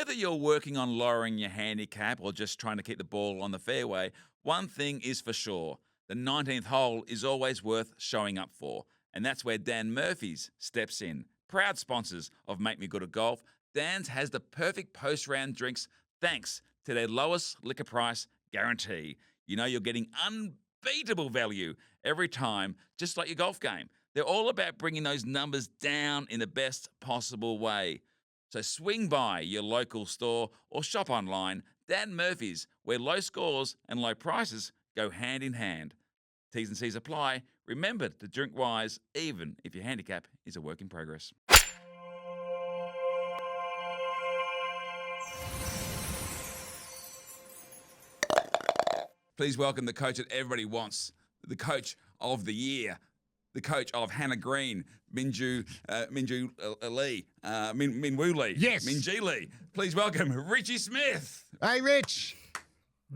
whether you're working on lowering your handicap or just trying to keep the ball on the fairway, one thing is for sure. The 19th hole is always worth showing up for. And that's where Dan Murphy's steps in. Proud sponsors of Make Me Good at Golf, Dan's has the perfect post-round drinks thanks to their lowest liquor price guarantee. You know you're getting unbeatable value every time, just like your golf game. They're all about bringing those numbers down in the best possible way. So swing by your local store or shop online. Dan Murphy's, where low scores and low prices go hand in hand. T's and C's apply. Remember to drink wise, even if your handicap is a work in progress. Please welcome the coach that everybody wants, the coach of the year, the coach of Hannah Green, Minwoo Lee. Yes. Minjee Lee. Please welcome Ritchie Smith. Hey, Rich.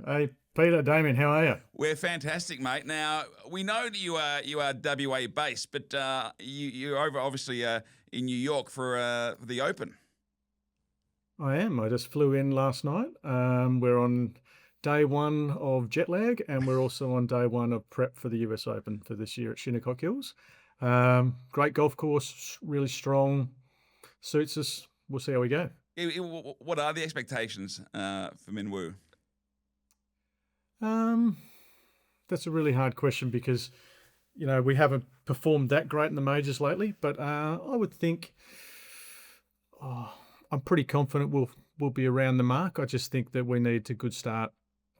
Hey, Peter, Damien, how are you? We're fantastic, mate. Now, we know that you are WA based, but you're over obviously in New York for the Open. I am. I just flew in last night. We're on day one of jet lag, and we're also on day one of prep for the US Open for this year at Shinnecock Hills. Great golf course, really strong, suits us. We'll see how we go. What are the expectations for Minwoo? That's a really hard question because, you know, we haven't performed that great in the majors lately, but I would think I'm pretty confident we'll be around the mark. I just think that we need a good start.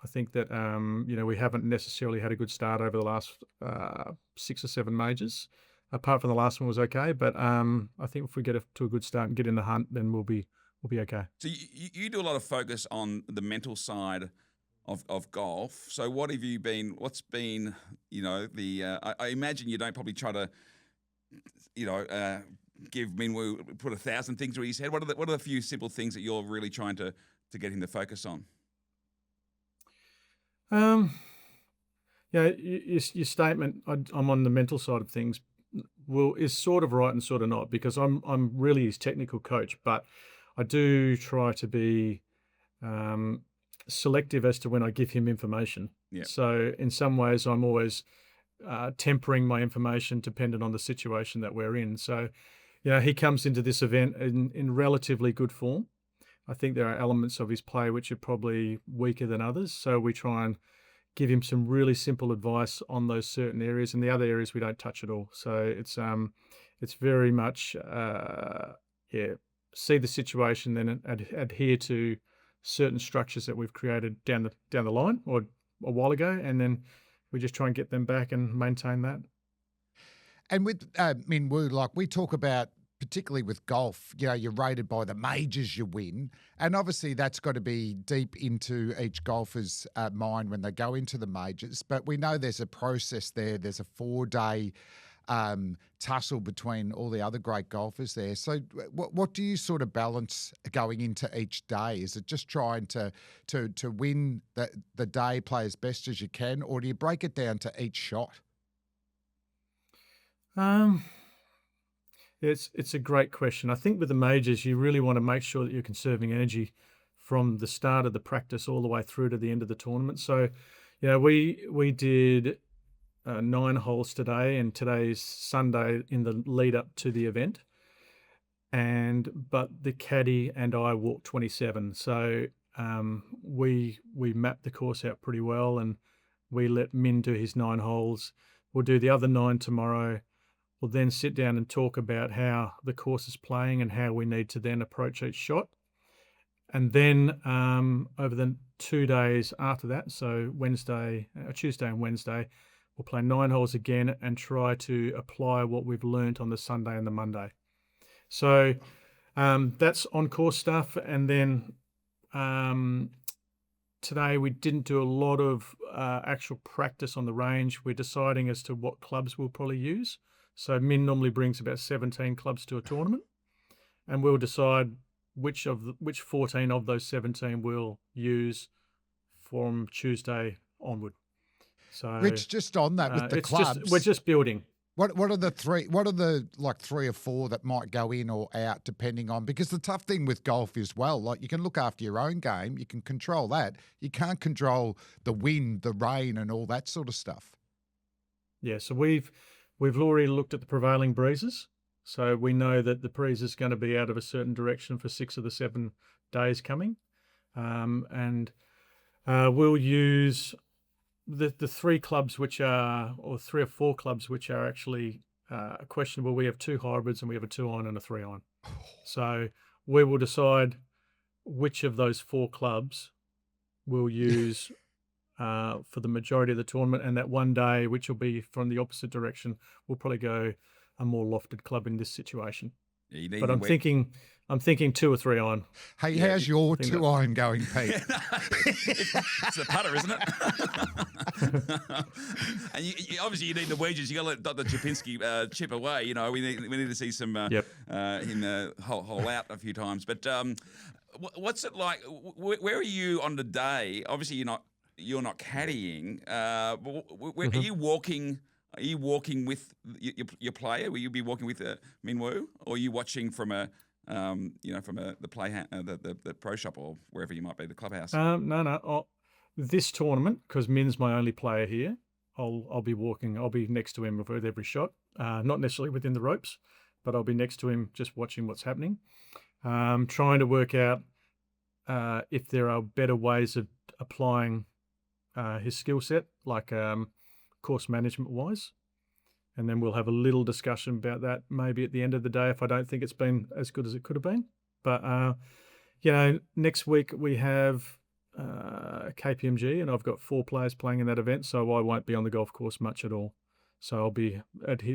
I think that, we haven't necessarily had a good start over the last 6 or 7 majors. Apart from the last one was okay, but I think if we get to a good start and get in the hunt, then we'll be okay. So you do a lot of focus on the mental side of golf. So what's been, I imagine you don't probably try to, give Minwoo, put 1,000 things through his head. What are the few simple things that you're really trying to get him to focus on? Your statement, I'm on the mental side of things, is sort of right and sort of not, because I'm really his technical coach, but I do try to be selective as to when I give him information. Yeah. So in some ways, I'm always tempering my information dependent on the situation that we're in. So, he comes into this event in relatively good form. I think there are elements of his play which are probably weaker than others. So we try and give him some really simple advice on those certain areas, and the other areas we don't touch at all. So it's very much see the situation, then adhere to certain structures that we've created down the line or a while ago, and then we just try and get them back and maintain that. And with Minwoo, like we talk about, particularly with golf, you're rated by the majors you win. And obviously that's got to be deep into each golfer's mind when they go into the majors. But we know there's a process there. There's a 4-day tussle between all the other great golfers there. So what do you sort of balance going into each day? Is it just trying to win the day, play as best as you can, or do you break it down to each shot? It's a great question. I think with the majors, you really want to make sure that you're conserving energy from the start of the practice all the way through to the end of the tournament. So, we did 9 holes today, and today's Sunday in the lead up to the event. But the caddy and I walked 27. So we mapped the course out pretty well, and we let Min do his 9 holes. We'll do the other 9 tomorrow. We'll then sit down and talk about how the course is playing and how we need to then approach each shot. And then over the 2 days after that, so Tuesday and Wednesday, we'll play 9 holes again and try to apply what we've learnt on the Sunday and the Monday. So that's on-course stuff. And then today we didn't do a lot of actual practice on the range. We're deciding as to what clubs we'll probably use. So Min normally brings about 17 clubs to a tournament, and we'll decide which 14 of those 17 we'll use from Tuesday onward. So Rich, just on that with the clubs. we're just building. What are the three? What are the like three or four that might go in or out depending on? Because the tough thing with golf is, well, like you can look after your own game, you can control that. You can't control the wind, the rain, and all that sort of stuff. Yeah, so we've already looked at the prevailing breezes. So we know that the breeze is going to be out of a certain direction for 6 of the 7 days coming. And we'll use the 3 clubs which are, or 3 or 4 clubs which are actually questionable. We have 2 hybrids and we have a 2-iron and a 3-iron. So we will decide which of those 4 clubs we'll use for the majority of the tournament, and that one day, which will be from the opposite direction, we'll probably go a more lofted club in this situation. Yeah, you need But to I'm thinking 2 or 3-iron. Hey, Yeah, how's your think that- 2-iron going, Pete? it's a putter, isn't it? And obviously you need the wedges. You got to let Dr. Chipinski chip away. You know, we need to see some Yep. him hole out a few times. But what's it like? Where are you on the day? Obviously you're not caddying. Are you walking? Are you walking with your player? Will you be walking with Minwoo, or are you watching from from the the pro shop or wherever you might be, the clubhouse? No. This tournament, because Min's my only player here, I'll be walking. I'll be next to him with every shot. Not necessarily within the ropes, but I'll be next to him just watching what's happening. Trying to work out if there are better ways of applying his skill set, like course management wise. And then we'll have a little discussion about that maybe at the end of the day if I don't think it's been as good as it could have been. But, next week we have KPMG, and I've got 4 players playing in that event, so I won't be on the golf course much at all. So I'll be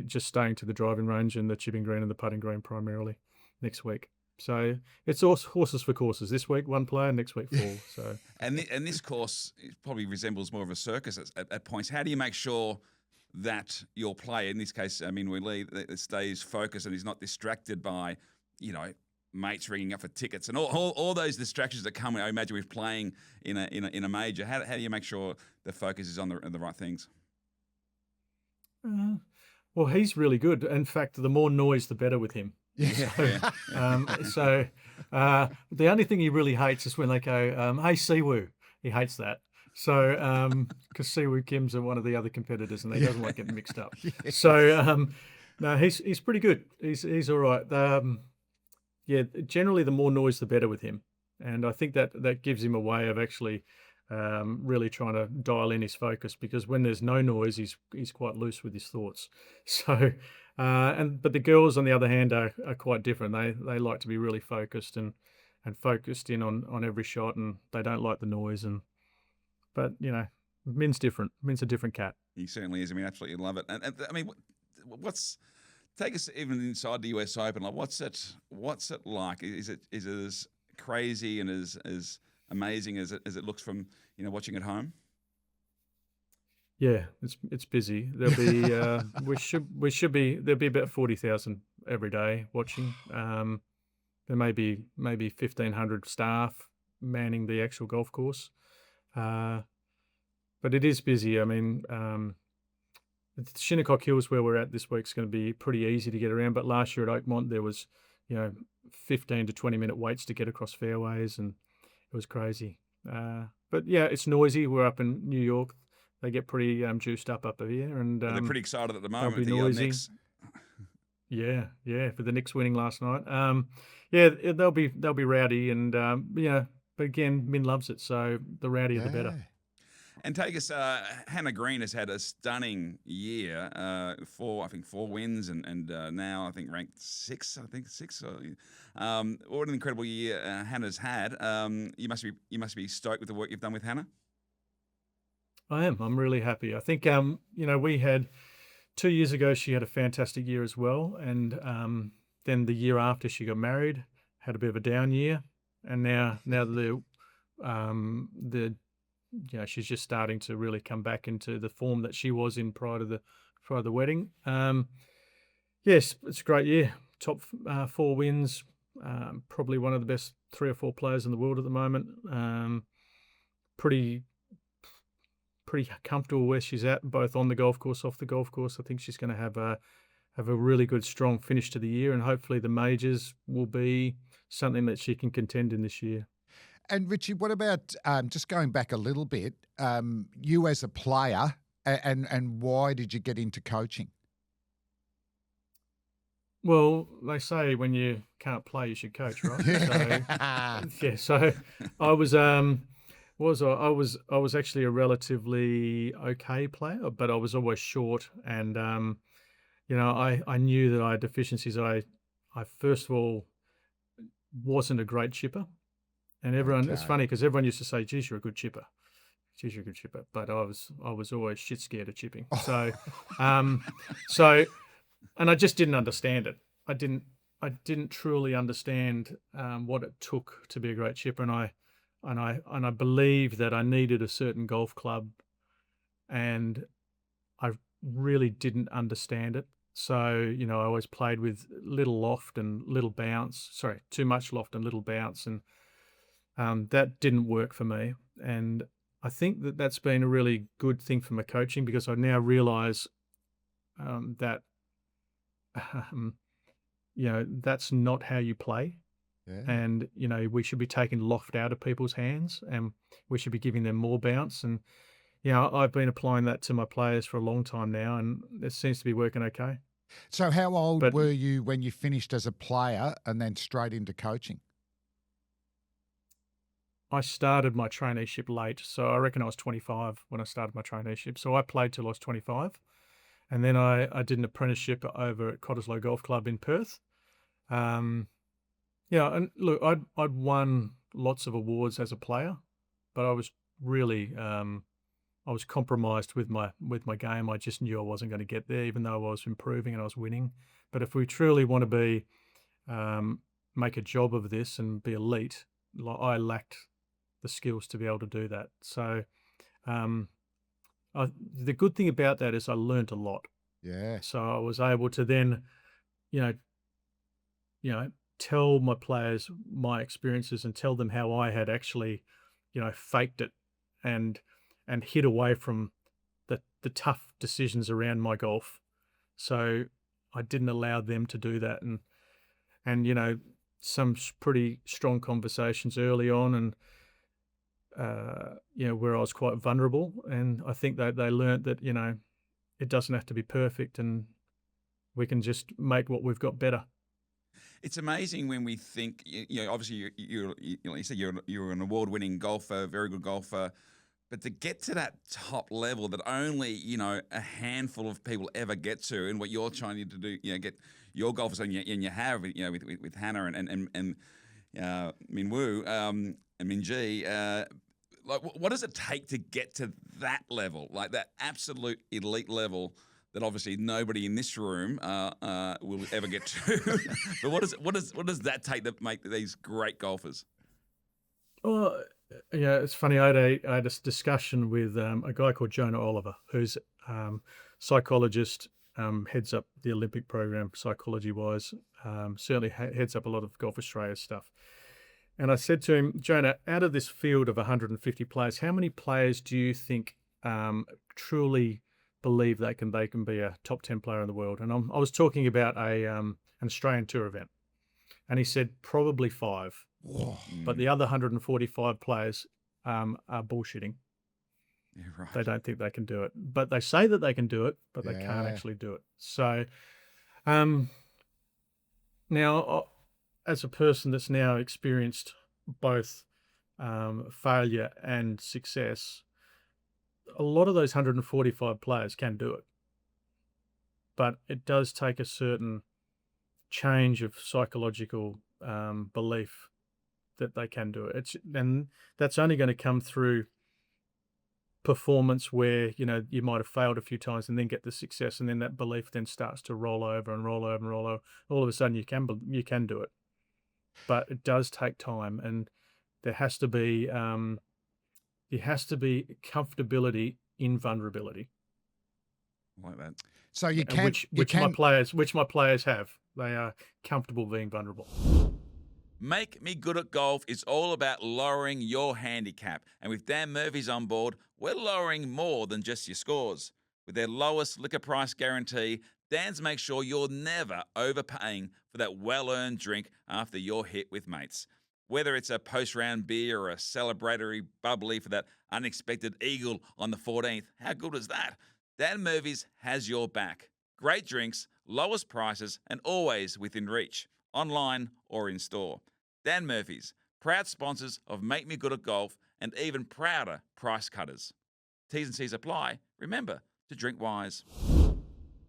just staying to the driving range and the chipping green and the putting green primarily next week. So it's horses for courses. This week 1 player, next week 4. So and this course probably resembles more of a circus at points. How do you make sure that your player, in this case, Lee, stays focused and is not distracted by, mates ringing up for tickets and all those distractions that come, I imagine, with playing in a major? How do you make sure the focus is on the right things? Well, he's really good. In fact, the more noise, the better with him. So the only thing he really hates is when they go, "Hey, Siwoo." He hates that. So because Siwoo Kim's one of the other competitors, and he doesn't like getting mixed up. So no, he's pretty good. He's all right. Generally the more noise, the better with him, and I think that gives him a way of actually really trying to dial in his focus, because when there's no noise, he's quite loose with his thoughts. So. But the girls, on the other hand, are quite different. They like to be really focused and focused in on every shot, and they don't like the noise. But Min's different. Min's a different cat. He certainly is. Absolutely love it. And take us even inside the US Open. Like, what's it like? Is it as crazy and as amazing as it looks from watching at home? Yeah, it's busy. There'll be there'll be about 40,000 every day watching. There may be maybe 1,500 staff manning the actual golf course, but it is busy. Shinnecock Hills, where we're at this week, is going to be pretty easy to get around. But last year at Oakmont, there was 15 to 20 minute waits to get across fairways, and it was crazy. But yeah, it's noisy. We're up in New York. They get pretty juiced up here, and they're pretty excited at the moment. They'll be with the noisy. Knicks. Yeah, for the Knicks winning last night. They'll be rowdy, and but again, Min loves it, so the rowdier the better. And take us, Hannah Green has had a stunning year. 4 wins, and now I think ranked 6. What an incredible year Hannah's had. You must be stoked with the work you've done with Hannah. I am. I'm really happy. I think we had 2 years ago. She had a fantastic year as well, and then the year after she got married, had a bit of a down year, and now she's just starting to really come back into the form that she was in prior to the wedding. Yes, it's a great year. Top 4 wins. Probably one of the best 3 or 4 players in the world at the moment. Pretty pretty comfortable where she's at, both on the golf course, off the golf course. I think she's going to have a really good, strong finish to the year, and hopefully the majors will be something that she can contend in this year. And Richie, what about just going back a little bit, you as a player, and why did you get into coaching? Well, they say when you can't play, you should coach, right? So, Yeah. yeah. So I was actually a relatively okay player, but I was always short, and I knew that I had deficiencies. I first of all wasn't a great chipper, and everyone it's Okay. funny because everyone used to say, "Geez, you're a good chipper." Geez, you're a good chipper, but I was always shit scared of chipping. So, so and I just didn't understand it. I didn't truly understand what it took to be a great chipper, and I believed that I needed a certain golf club, and I really didn't understand it. So I always played with little loft and little bounce. Sorry, too much loft and little bounce, and that didn't work for me. And I think that that's been a really good thing for my coaching, because I now realise that that's not how you play. Yeah. And we should be taking loft out of people's hands, and we should be giving them more bounce. And I've been applying that to my players for a long time now, and it seems to be working okay. So how old But were you when you finished as a player and then straight into coaching? I started my traineeship late, so I reckon I was 25 when I started my traineeship. So I played till I was 25, and then I did an apprenticeship over at Cottesloe Golf Club in Perth. And look, I'd won lots of awards as a player, but I was really I was compromised with my game. I just knew I wasn't going to get there, even though I was improving and I was winning. But if we truly want to be make a job of this and be elite, I lacked the skills to be able to do that. So the good thing about that is I learned a lot. Yeah. So I was able to then, you know, tell my players my experiences and tell them how I had actually, faked it and hid away from the tough decisions around my golf. So I didn't allow them to do that, and some pretty strong conversations early on, and where I was quite vulnerable, and I think that they learnt that it doesn't have to be perfect, and we can just make what we've got better. It's amazing when we think, obviously you said you're an award-winning golfer, very good golfer, but to get to that top level that only a handful of people ever get to, and what you're trying to do, get your golfers and you have, with Hannah and Minwoo and Minjee, like what does it take to get to that level, like that absolute elite level? That obviously nobody in this room will ever get to. But what does that take to make these great golfers? Well, it's funny. I had a discussion with a guy called Jonah Oliver, who's psychologist, heads up the Olympic program psychology-wise, certainly heads up a lot of Golf Australia stuff. And I said to him, Jonah, out of this field of 150 players, how many players do you think truly believe they can be a top 10 player in the world? And I was talking about an Australian tour event, and he said probably 5. Whoa. But the other 145 players are bullshitting. Yeah, right. They don't think they can do it, but they say that they can do it, but they can't Yeah. actually do it. So now, as a person that's now experienced both failure and success, a lot of those 145 players can do it, but it does take a certain change of psychological belief that they can do it. And that's only going to come through performance where you might have failed a few times and then get the success, and then that belief then starts to roll over and roll over and roll over. All of a sudden you can do it, but it does take time, and there has to be comfortability in vulnerability. I like that. So you And can which my players have. They are comfortable being vulnerable. Make Me Good at Golf is all about lowering your handicap. And with Dan Murphy's on board, we're lowering more than just your scores. With their lowest liquor price guarantee, Dan's make sure you're never overpaying for that well earned drink after your hit with mates. Whether it's a post round beer or a celebratory bubbly for that unexpected eagle on the 14th, how good is that? Dan Murphy's has your back. Great drinks, lowest prices, and always within reach, online or in store. Dan Murphy's, proud sponsors of Make Me Good at Golf and even prouder price cutters. T's and C's apply. Remember to drink wise.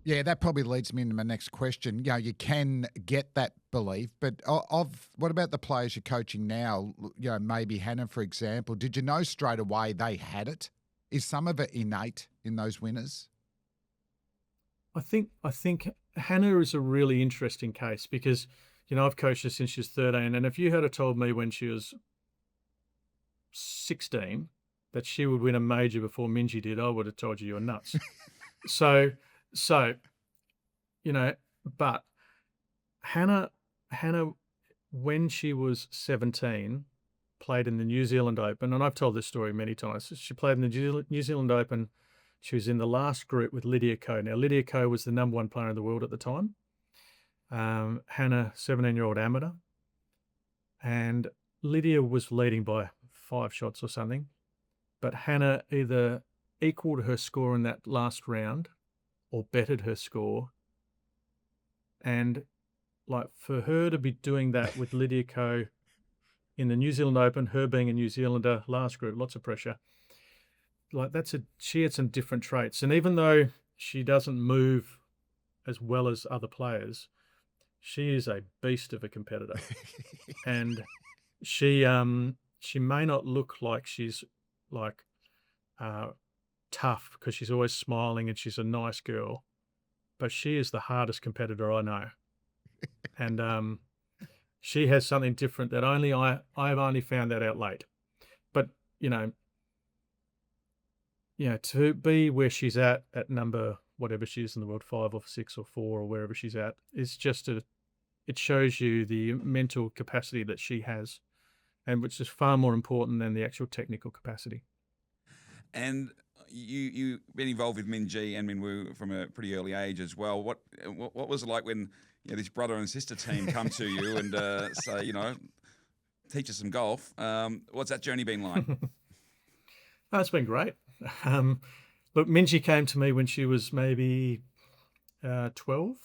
Yeah, that probably leads me into my next question. You know, you can get that belief, but of what about the players you're coaching now? You know, maybe Hannah, for example. Did you know straight away they had it? Is some of it innate in those winners? I think Hannah is a really interesting case because, I've coached her since she was 13, and if you had told me when she was 16 that she would win a major before Minjie did, I would have told you were nuts. so, so, but Hannah, when she was 17, played in the New Zealand Open, and I've told this story many times. She played in the New Zealand Open. She was in the last group with Lydia Ko. Now, Lydia Ko was the number one player in the world at the time. Hannah, 17-year-old amateur. And Lydia was leading by 5 shots or something. But Hannah either equaled her score in that last round or bettered her score. And for her to be doing that with Lydia Ko in the New Zealand Open, her being a New Zealander, last group, lots of pressure. She had some different traits. And even though she doesn't move as well as other players, she is a beast of a competitor. And she may not look like she's tough because she's always smiling and she's a nice girl, but she is the hardest competitor I know. And she has something different that I've only found that out late. But to be where she's at number whatever she is in the world, 5 or 6 or 4 or wherever she's at, is just it shows you the mental capacity that she has, and which is far more important than the actual technical capacity. And you've been involved with Minjie and Minwoo from a pretty early age as well. What was it like when this brother and sister team come to you and say, teach us some golf? What's that journey been like? Oh, it's been great. Look, Minjie came to me when she was maybe 12,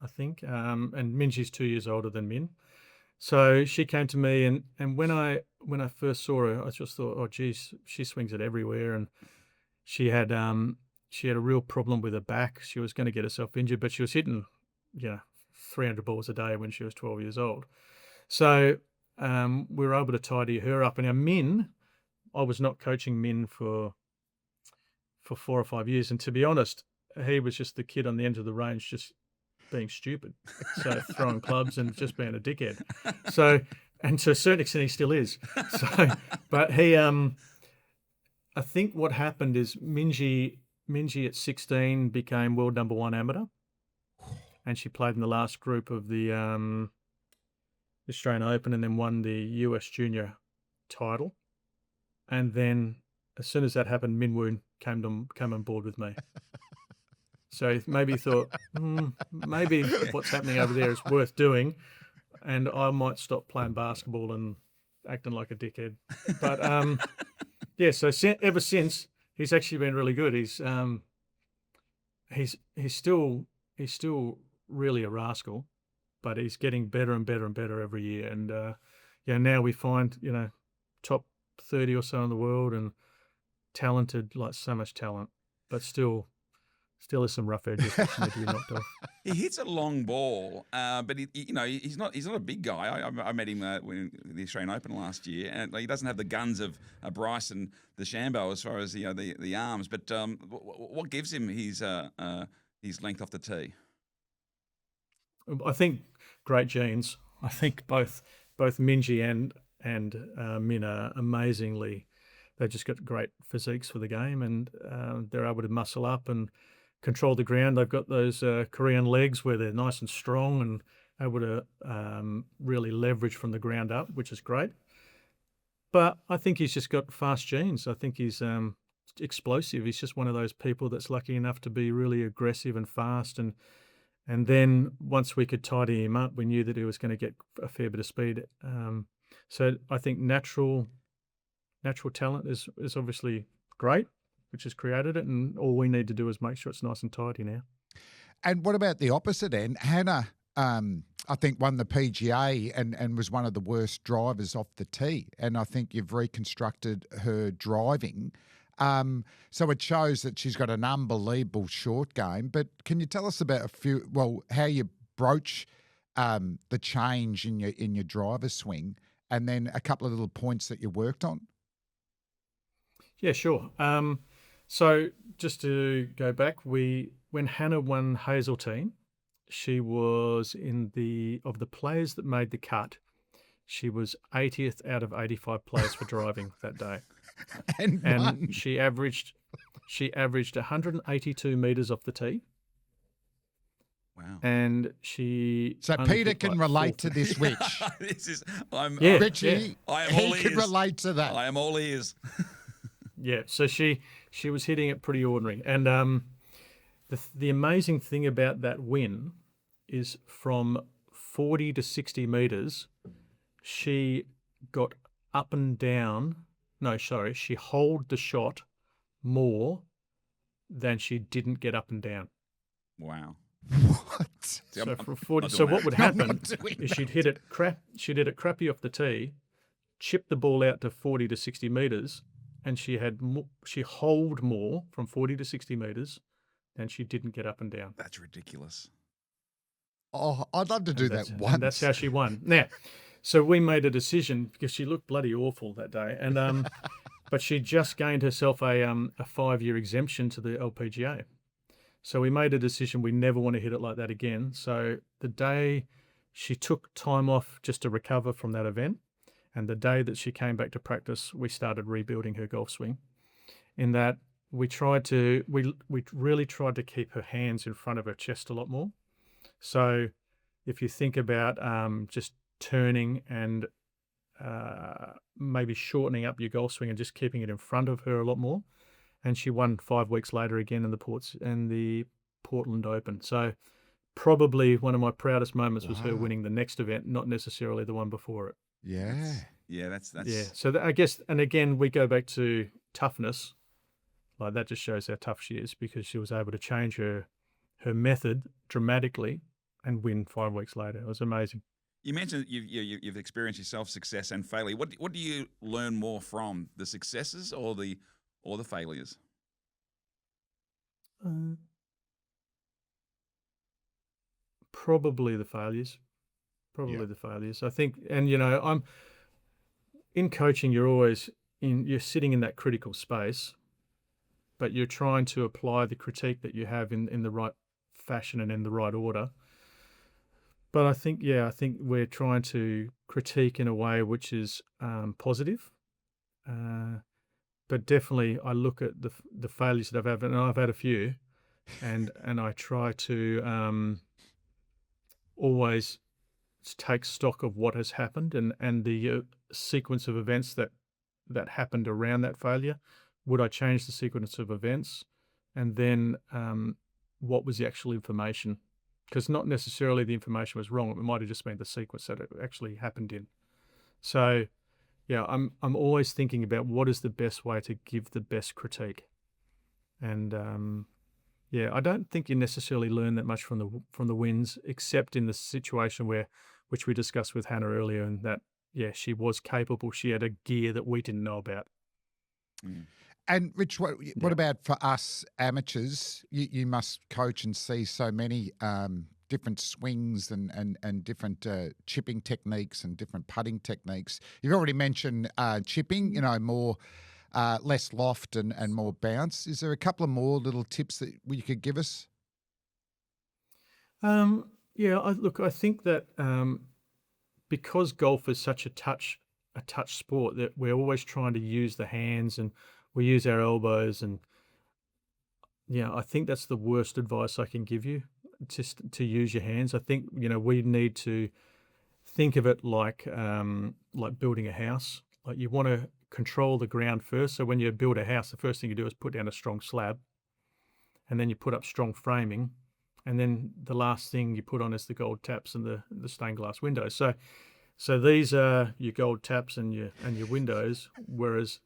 I think, and Minjie's 2 years older than Min. So she came to me, and when I first saw her, I just thought, oh, geez, she swings it everywhere, and she had a real problem with her back. She was going to get herself injured, but she was hitting 300 balls a day when she was 12 years old. So we were able to tidy her up. And now Min, I was not coaching Min for 4 or 5 years, and to be honest, he was just the kid on the end of the range, just being stupid, so throwing clubs and just being a dickhead. So, and to a certain extent, he still is. So, but he, I think what happened is Minjie at 16 became world number 1 amateur, and she played in the last group of the Australian Open, and then won the US Junior title. And then, as soon as that happened, Minwoo came on board with me. So maybe he thought, maybe what's happening over there is worth doing, and I might stop playing basketball and acting like a dickhead. But so ever since, he's actually been really good. He's still really a rascal, but he's getting better and better and better every year. And now we find top 30 or so in the world, and talented, like so much talent, but still there's some rough edges which need to be knocked off. He hits a long ball, but he's not a big guy. I met him in the Australian Open last year, and he doesn't have the guns of Bryson DeChambeau as far as the arms. But what gives him his length off the tee? I think great genes. I think both Minjie and Min are amazingly. They've just got great physiques for the game, and they're able to muscle up and control the ground. They've got those Korean legs where they're nice and strong, able to really leverage from the ground up, which is great. But I think he's just got fast genes. I think he's explosive. He's just one of those people that's lucky enough to be really aggressive and fast. And then once we could tidy him up, we knew that he was going to get a fair bit of speed. So I think natural talent is obviously great, which has created it. And all we need to do is make sure it's nice and tidy now. And what about the opposite end? Hannah, I think, won the PGA and was one of the worst drivers off the tee. And I think you've reconstructed her driving. So it shows that she's got an unbelievable short game. But can you tell us about how you broach the change in your driver's swing, and then a couple of little points that you worked on? Yeah, sure. So just to go back, when Hannah won Hazeltine, she was of the players that made the cut, she was 80th out of 85 players for driving that day. And won. she averaged 182 meters off the tee. Wow. And she So only Peter hit can like relate to 4th. this, Rich. Yeah. Richie, I am all he can ears. relate to that. I am all ears. Yeah, so she was hitting it pretty ordinary. And the amazing thing about that win is from 40 to 60 meters, she got up and down. No, sorry, she holed the shot more than she didn't get up and down. Wow. What? So from 40, so what would happen is she'd hit it crappy off the tee, chip the ball out to 40 to 60 meters, and she holed more from 40 to 60 meters than she didn't get up and down. That's ridiculous. Oh, I'd love to do that once. And that's how she won. Now, so we made a decision because she looked bloody awful that day, and but she just gained herself a 5-year exemption to the LPGA. So we made a decision we never want to hit it like that again. So the day she took time off just to recover from that event, and the day that she came back to practice, we started rebuilding her golf swing. In that we really tried to keep her hands in front of her chest a lot more. So if you think about just turning and maybe shortening up your golf swing and just keeping it in front of her a lot more. And she won 5 weeks later again in the Portland Open. So probably one of my proudest moments was her winning the next event, not necessarily the one before it. Yeah. That's Yeah. So I guess, and again, we go back to toughness. Like that just shows how tough she is because she was able to change her method dramatically and win 5 weeks later. It was amazing. You mentioned you've experienced yourself success and failure. What do you learn more from, the successes or the failures? Probably the failures. The failures. I think, and I'm in coaching. You're sitting in that critical space, but you're trying to apply the critique that you have in the right fashion and in the right order. But I think we're trying to critique in a way which is positive. But definitely, I look at the failures that I've had, and I've had a few, and I try to always take stock of what has happened and the sequence of events that happened around that failure. Would I change the sequence of events? And then what was the actual information? Because not necessarily the information was wrong. It might have just been the sequence that it actually happened in. So, yeah, I'm always thinking about what is the best way to give the best critique. And I don't think you necessarily learn that much from the wins, except in the situation which we discussed with Hannah earlier, and that she was capable. She had a gear that we didn't know about. Mm. And Rich, what about for us amateurs? You must coach and see so many different swings and different chipping techniques and different putting techniques. You've already mentioned chipping, more less loft and more bounce. Is there a couple of more little tips that you could give us? I think that because golf is such a touch sport, that we're always trying to use the hands and we use our elbows, and I think that's the worst advice I can give you. just to use your hands. I think we need to think of it like building a house. Like you want to control the ground first. So when you build a house, the first thing you do is put down a strong slab, and then you put up strong framing, and then the last thing you put on is the gold taps and the stained glass windows. So these are your gold taps and your windows, whereas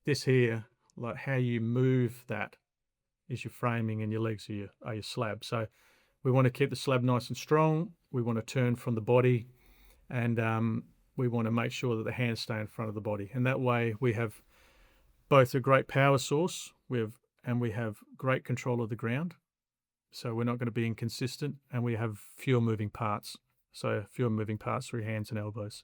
this here, like how you move that, is your framing, and your legs are your slab. So we want to keep the slab nice and strong. We want to turn from the body, and we want to make sure that the hands stay in front of the body. And that way we have both a great power source, we have great control of the ground. So we're not going to be inconsistent, and we have fewer moving parts. So fewer moving parts through hands and elbows.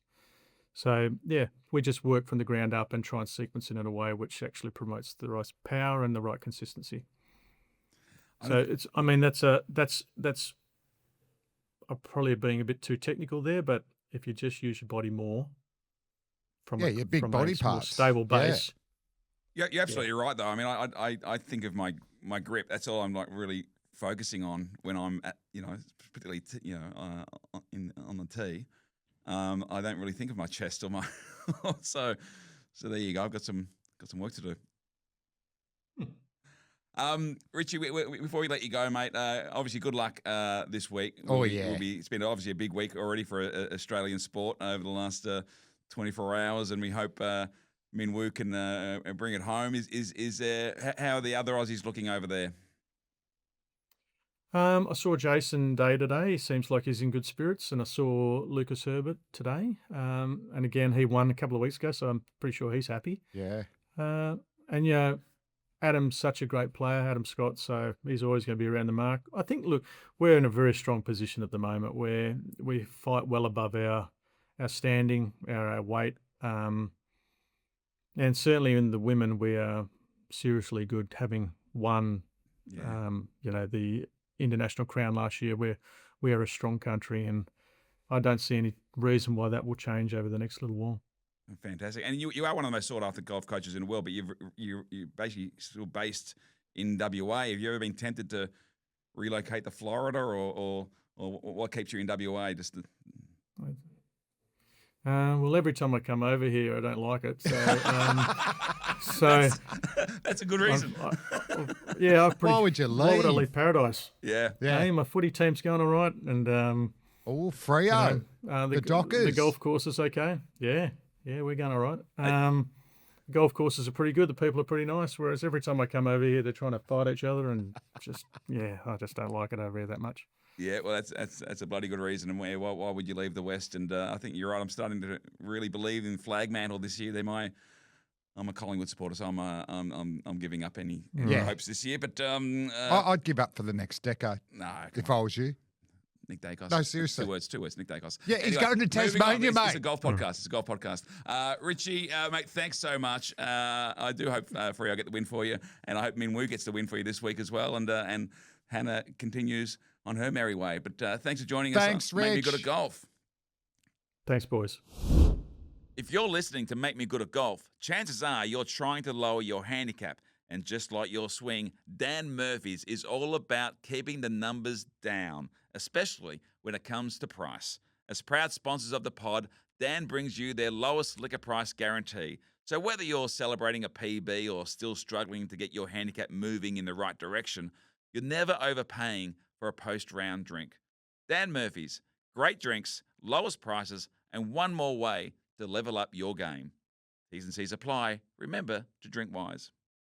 So yeah, we just work from the ground up and try and sequence it in a way which actually promotes the right power and the right consistency. So that's I'm probably being a bit too technical there, but if you just use your body more your big body more parts, stable base. Yeah, you're absolutely right, though. I mean, I think of my grip. That's all I'm like really focusing on when I'm at, particularly on the tee. I don't really think of my chest or my so there you go. I've got some work to do. Ritchie, before we let you go, mate, obviously good luck this week. It's been obviously a big week already for Australian sport over the last 24 hours, and we hope Min Woo can bring it home. How are the other Aussies looking over there? I saw Jason Day today. He seems like he's in good spirits, and I saw Lucas Herbert today. And again, he won a couple of weeks ago, so I'm pretty sure he's happy. Yeah. And Adam's such a great player, Adam Scott, so he's always going to be around the mark. I think, look, we're in a very strong position at the moment where we fight well above our standing, our weight. And certainly in the women, we are seriously good, having won, the international crown last year. We are a strong country, and I don't see any reason why that will change over the next little while. Fantastic. And you are one of the most sought after golf coaches in the world, but you're basically still based in WA. Have you ever been tempted to relocate to Florida, or what keeps you in WA? Well, every time I come over here, I don't like it. So, that's a good reason. Why would you leave? Why would I leave paradise? Yeah. Hey, my footy team's going all right, and Freo, the Dockers, the golf course is okay. Yeah, we're going all right. Golf courses are pretty good. The people are pretty nice. Whereas every time I come over here, they're trying to fight each other, and I just don't like it over here that much. Yeah, well, that's a bloody good reason. And why would you leave the West? And I think you're right. I'm starting to really believe in Flagmantle this year. I'm a Collingwood supporter, so I'm giving up any hopes this year. But I'd give up for the next decade. No, if I was you. Nick Dacos. No, seriously. Two words, Nick Dacos. Yeah, he's going to Tasmania, mate. It's a golf podcast. Ritchie, mate, thanks so much. I do hope Freo get the win for you, and I hope Min Woo gets the win for you this week as well, and Hannah continues on her merry way. But thanks for joining us. Thanks, Rich. Make Me Good at Golf. Thanks, boys. If you're listening to Make Me Good at Golf, chances are you're trying to lower your handicap. And just like your swing, Dan Murphy's is all about keeping the numbers down, especially when it comes to price. As proud sponsors of the pod, Dan brings you their lowest liquor price guarantee. So whether you're celebrating a PB or still struggling to get your handicap moving in the right direction, you're never overpaying for a post-round drink. Dan Murphy's, great drinks, lowest prices, and one more way to level up your game. T's and C's apply. Remember to drink wise.